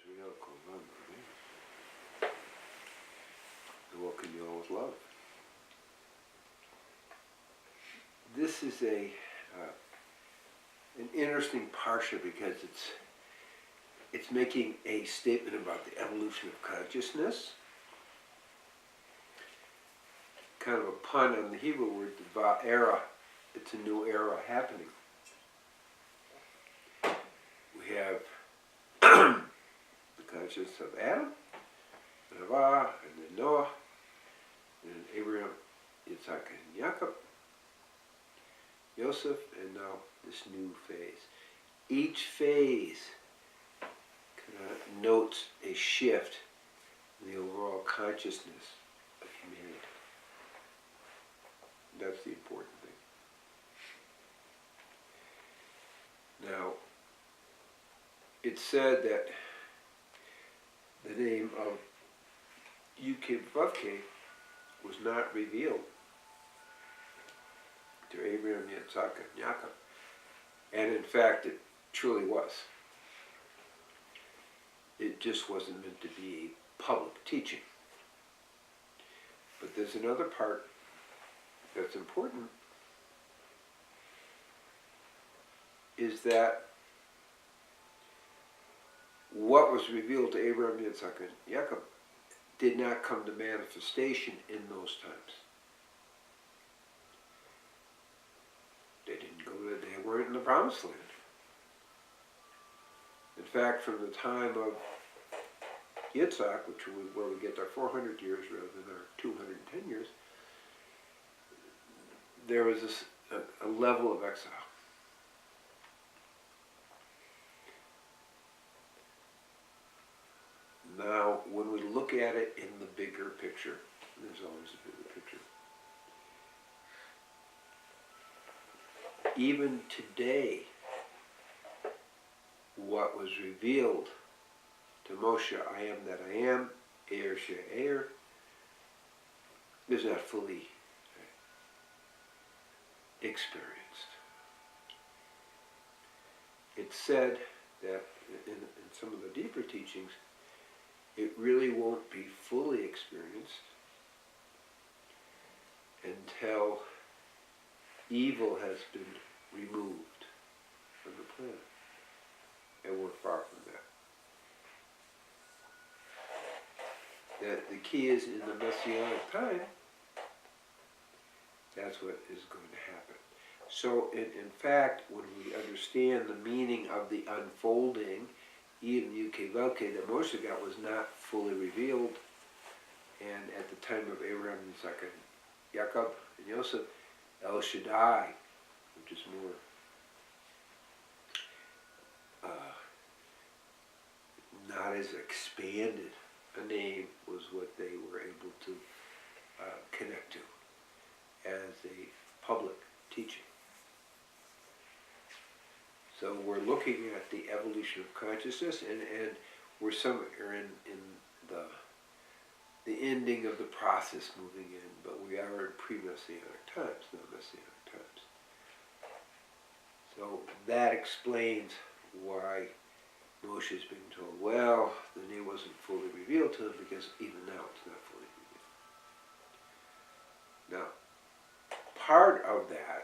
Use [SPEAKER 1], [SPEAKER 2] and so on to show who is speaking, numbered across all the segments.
[SPEAKER 1] Israel Kovan. And what can you always love? This is an interesting parsha because it's making a statement about the evolution of consciousness. Kind of a pun on the Hebrew word, the Va'Era. It's a new era happening. We have the consciousness of Adam, and Havah, and then Noah, and then Abraham, Yitzhak, and Jacob, Joseph, and now this new phase. Each phase kind of notes a shift in the overall consciousness of humanity. That's the important thing. Now, it's said that the name of Yud-Keh-Vav-Keh was not revealed to Abraham, Yitzhak, and Jacob. And in fact, it truly was. It just wasn't meant to be a public teaching. But there's another part that's important, is that what was revealed to Abraham, Yitzhak, and Jacob did not come to manifestation in those times. They weren't in the promised land. In fact, from the time of Yitzhak, which is where we get our 400 years rather than our 210 years, there was a level of exile. Now, when we look at it in the bigger picture, there's always a bigger picture. Even today, what was revealed to Moshe, I am that I am, Eir She'er, is not fully experienced. It's said that in some of the deeper teachings, it really won't be fully experienced until evil has been removed from the planet. And we're far from that. The key is in the Messianic time, that's what is going to happen. So in fact, when we understand the meaning of the unfolding, even Yud-Keh-Vav-Keh that Moshe got was not fully revealed, and at the time of Abraham, Yitzhak, and Jacob, and Joseph, El Shaddai, which is more not as expanded a name, was what they were able to connect to as a public teaching. So we're looking at the evolution of consciousness, and we're somewhere in the ending of the process moving in, but we are in pre-Messianic times, not Messianic times. So that explains why Moshe is being told, well, the name wasn't fully revealed to him, because even now it's not fully revealed. Now, part of that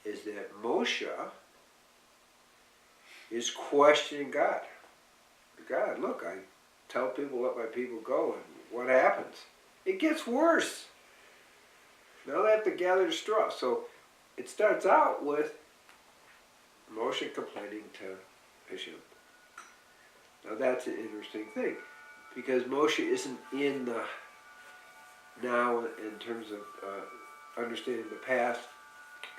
[SPEAKER 1] is that Moshe is questioning God. God, look, I tell people, let my people go, and what happens? It gets worse. Now they have to gather straw. So it starts out with Moshe complaining to Hashem. Now that's an interesting thing, because Moshe isn't in the now in terms of understanding the past,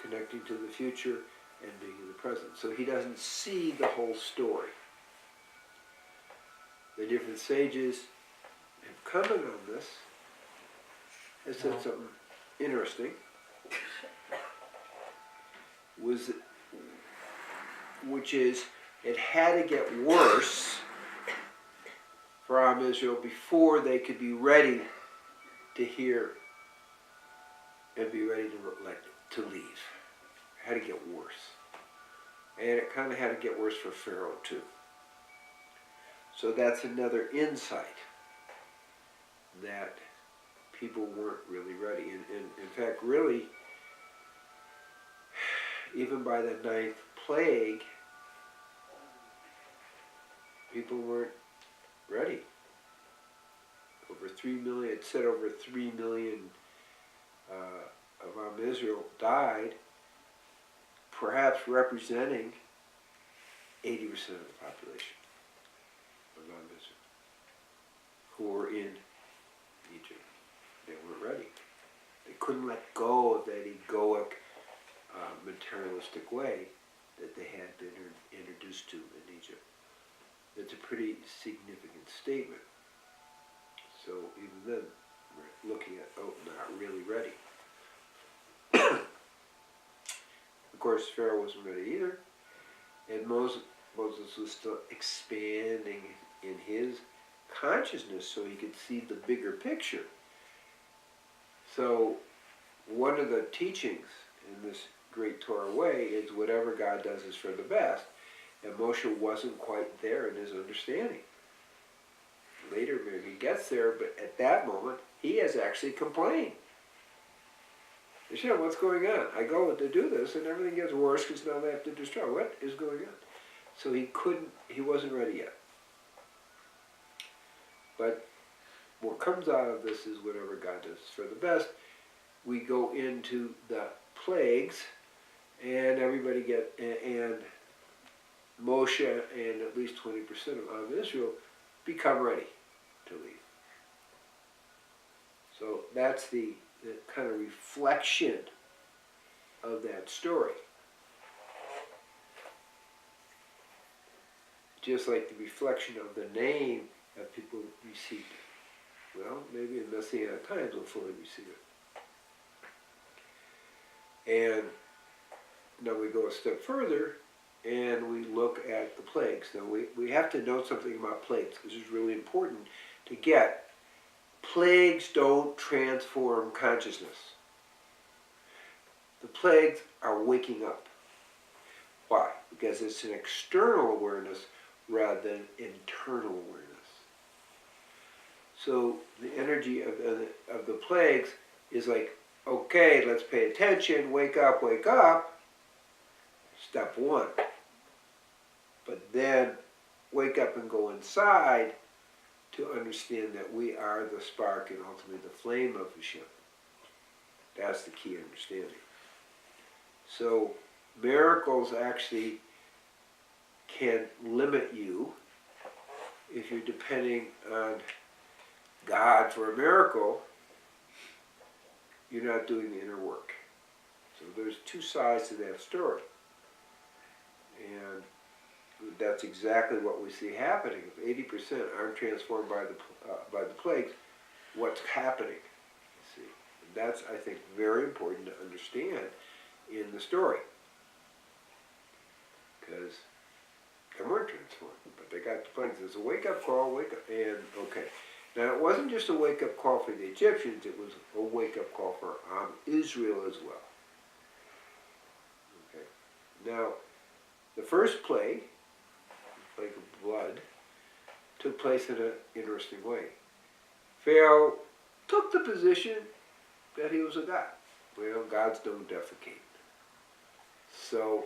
[SPEAKER 1] connecting to the future, and being in the present. So he doesn't see the whole story. The different sages have commented on this, have said something interesting, which is it had to get worse for Am Israel before they could be ready to hear and be ready to leave. It had to get worse. And it kind of had to get worse for Pharaoh too. So that's another insight that people weren't really ready. And in fact, really, even by the ninth plague, people weren't ready. Over 3 million, it said over 3 million of Israel died, perhaps representing 80% of the population of Israel who were in Egypt. They weren't ready. They couldn't let go of that egoic, materialistic way that they had been introduced to in Egypt. It's a pretty significant statement. So even then, we're looking at, not really ready. Of course, Pharaoh wasn't ready either. And Moses was still expanding in his consciousness so he could see the bigger picture. So one of the teachings in this great Torah way is whatever God does is for the best. And Moshe wasn't quite there in his understanding. Later maybe he gets there, but at that moment he has actually complained. Hashem, what's going on? I go to do this and everything gets worse because now they have to destroy. What is going on? So he wasn't ready yet. But what comes out of this is whatever God does for the best. We go into the plagues and everybody and Moshe and at least 20% of Israel become ready to leave. So that's the kind of reflection of that story. Just like the reflection of the name that people received it. Well, maybe in Messianic times we'll fully receive it. And now we go a step further and we look at the plagues. Now we have to know something about plagues. This is really important to get. Plagues don't transform consciousness. The plagues are waking up. Why? Because it's an external awareness rather than internal awareness. So the energy of the plagues is like, okay, let's pay attention, wake up, step one. But then wake up and go inside to understand that we are the spark and ultimately the flame of Hashem. That's the key understanding. So miracles actually can limit you if you're depending on God for a miracle. You're not doing the inner work. So there's two sides to that story. And that's exactly what we see happening. If 80% aren't transformed by the plagues, what's happening? You see, and that's, I think, very important to understand in the story, because they weren't transformed, but they got the plagues. There's a wake-up call, wake up, and okay. Now it wasn't just a wake-up call for the Egyptians; it was a wake-up call for Israel as well. Okay. Now, the first plague, the plague of blood, took place in an interesting way. Pharaoh took the position that he was a god. Well, gods don't defecate. So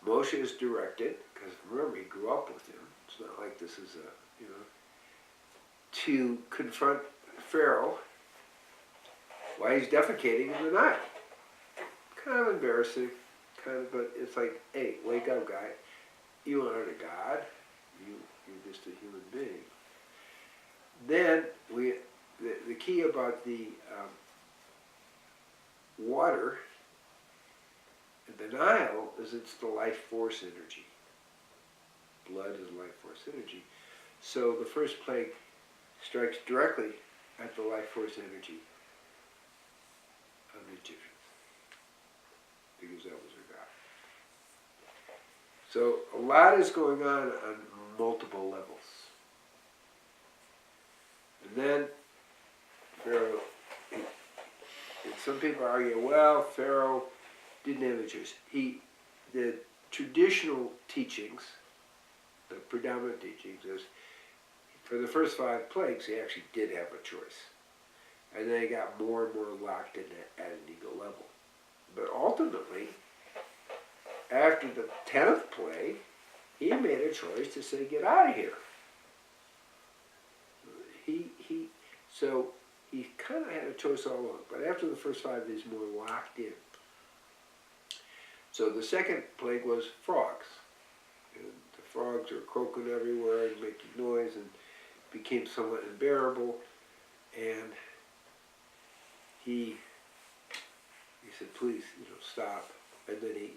[SPEAKER 1] Moshe is directed, because remember he grew up with him. It's not like this is to confront Pharaoh why he's defecating in the Nile. Kind of embarrassing, but it's like, hey, wake up, guy. You aren't a god. You're just a human being. Then the key about the water in the Nile is it's the life force energy. Blood is life force energy. So the first plague strikes directly at the life force energy of the Egyptians, because that was their god. So a lot is going on multiple levels. And then Pharaoh, and some people argue, well, Pharaoh didn't have a choice. The traditional teachings, the predominant teachings is for the first 5 plagues, he actually did have a choice. And then he got more and more locked in at an ego level. But ultimately, after the 10th plague, he made a choice to say, get out of here. So he kind of had a choice all along. But after the first 5, he's more locked in. So the second plague was frogs. And the frogs are croaking everywhere and making noise and became somewhat unbearable. And he said, please, stop. And then he,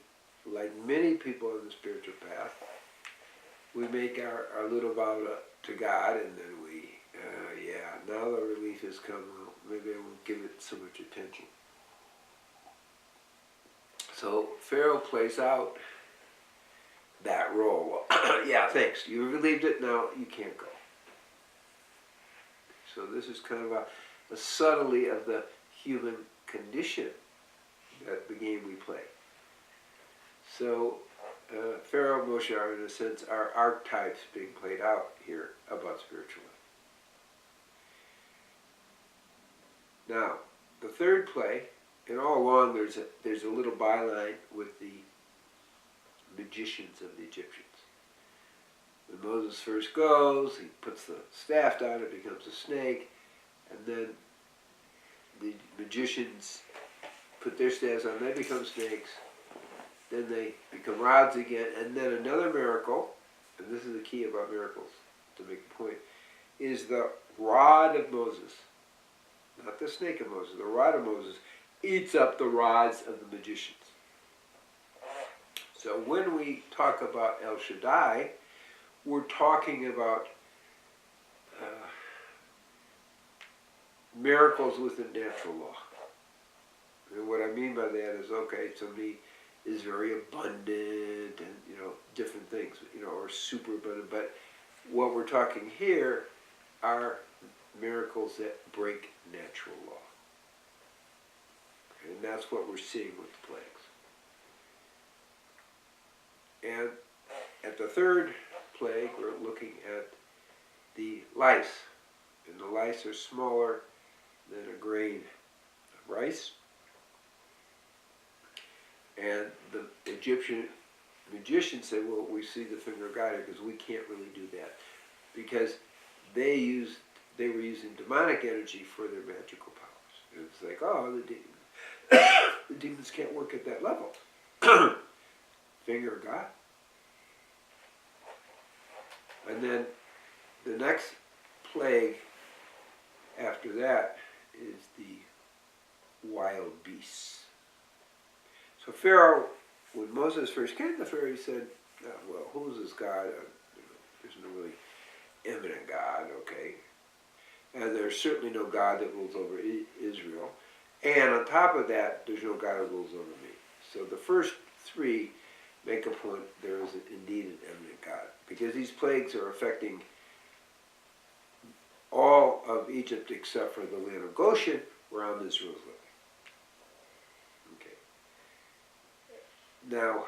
[SPEAKER 1] like many people on the spiritual path, we make our little vow to God, and then we, now the relief has come. Well, maybe I won't give it so much attention. So Pharaoh plays out that role. Yeah, thanks. You relieved it, now you can't go. So this is kind of a subtlety of the human condition that the game we play. So Pharaoh, Moshe are, in a sense, are archetypes being played out here about spiritual life. Now, the third play, and all along there's a little byline with the magicians of the Egyptians. When Moses first goes, he puts the staff down, it becomes a snake, and then the magicians put their staffs on, they become snakes, then they become rods again, and then another miracle, and this is the key about miracles, to make a point, is the rod of Moses. Not the snake of Moses, the rod of Moses eats up the rods of the magicians. So when we talk about El Shaddai, we're talking about miracles within natural law. And what I mean by that is, okay, somebody is very abundant and, different things, or super abundant. But what we're talking here are miracles that break natural law. And that's what we're seeing with the plagues. And at the third plague, we're looking at the lice. And the lice are smaller than a grain of rice. And the Egyptian magicians say, well, we see the finger of God here because we can't really do that. Because they were using demonic energy for their magical powers. And it's like, oh, the demons can't work at that level. Finger of God. And then the next plague after that is the wild beasts. So Pharaoh, when Moses first came to Pharaoh, he said, well, who is this God? There's no really imminent God, okay? And there's certainly no God that rules over Israel. And on top of that, there's no God that rules over me. So the first 3 make a point there is indeed an imminent God. Because these plagues are affecting all of Egypt except for the land of Goshen, where Israel is living. Now,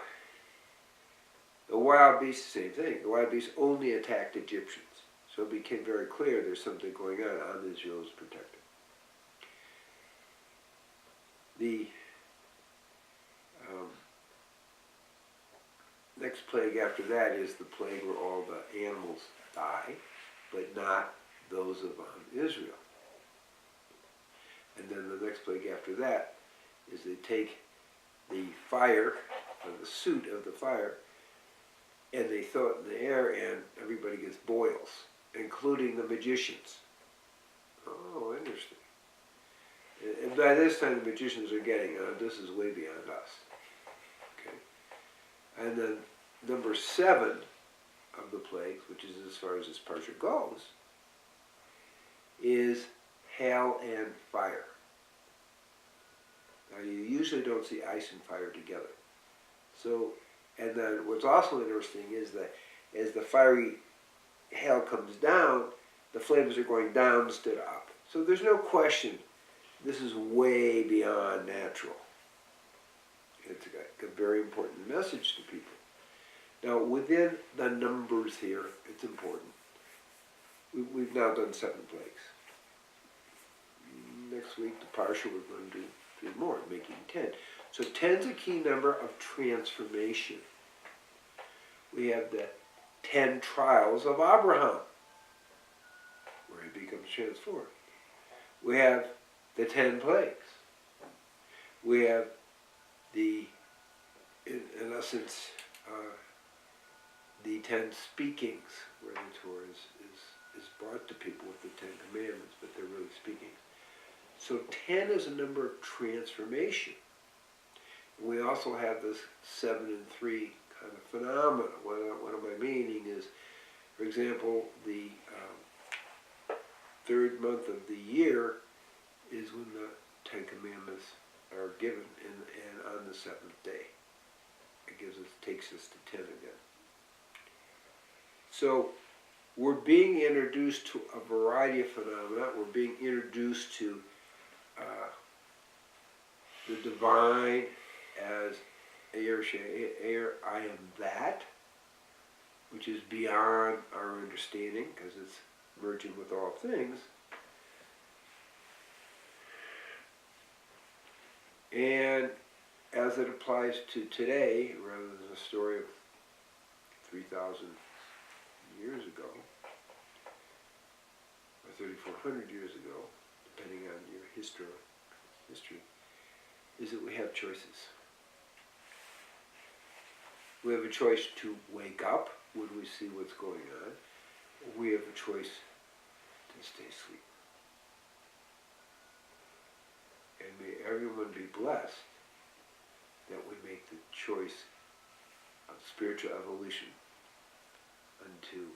[SPEAKER 1] the wild beasts, same thing. The wild beasts only attacked Egyptians. So it became very clear there's something going on. Israel is protected. The next plague after that is the plague where all the animals die, but not those of Israel. And then the next plague after that is they take the fire, or the suit of the fire, and they throw it in the air and everybody gets boils, including the magicians. Oh, interesting. And by this time the magicians are getting, this is way beyond us. Okay. And then number 7 of the plagues, which is as far as this parsha goes, is hail and fire. Now, you usually don't see ice and fire together. So, and then what's also interesting is that as the fiery hail comes down, the flames are going down instead of up. So there's no question this is way beyond natural. It's a very important message to people. Now, within the numbers here, it's important. we've now done 7 plagues. Next week, the Parsha, we're going to do 3 more, making 10. So 10 is a key number of transformation. We have the 10 trials of Abraham, where he becomes transformed. We have the 10 plagues. We have the, in essence, the 10 speakings, where the Torah is brought to people with the 10 commandments, but they're really speakings. So 10 is a number of transformation. And we also have this 7 and 3 kind of phenomena. What am I meaning is, for example, the 3rd month of the year is when the 10 commandments are given, and on the 7th day. It takes us to 10 again. So we're being introduced to a variety of phenomena. We're being introduced to the divine as I am that, which is beyond our understanding because it's merging with all things. And as it applies to today, rather than a story of 3,000 years ago, or 3,400 years ago, depending on your history, is that we have choices. We have a choice to wake up when we see what's going on. We have a choice to stay asleep. And may everyone be blessed that we make the choice of spiritual evolution unto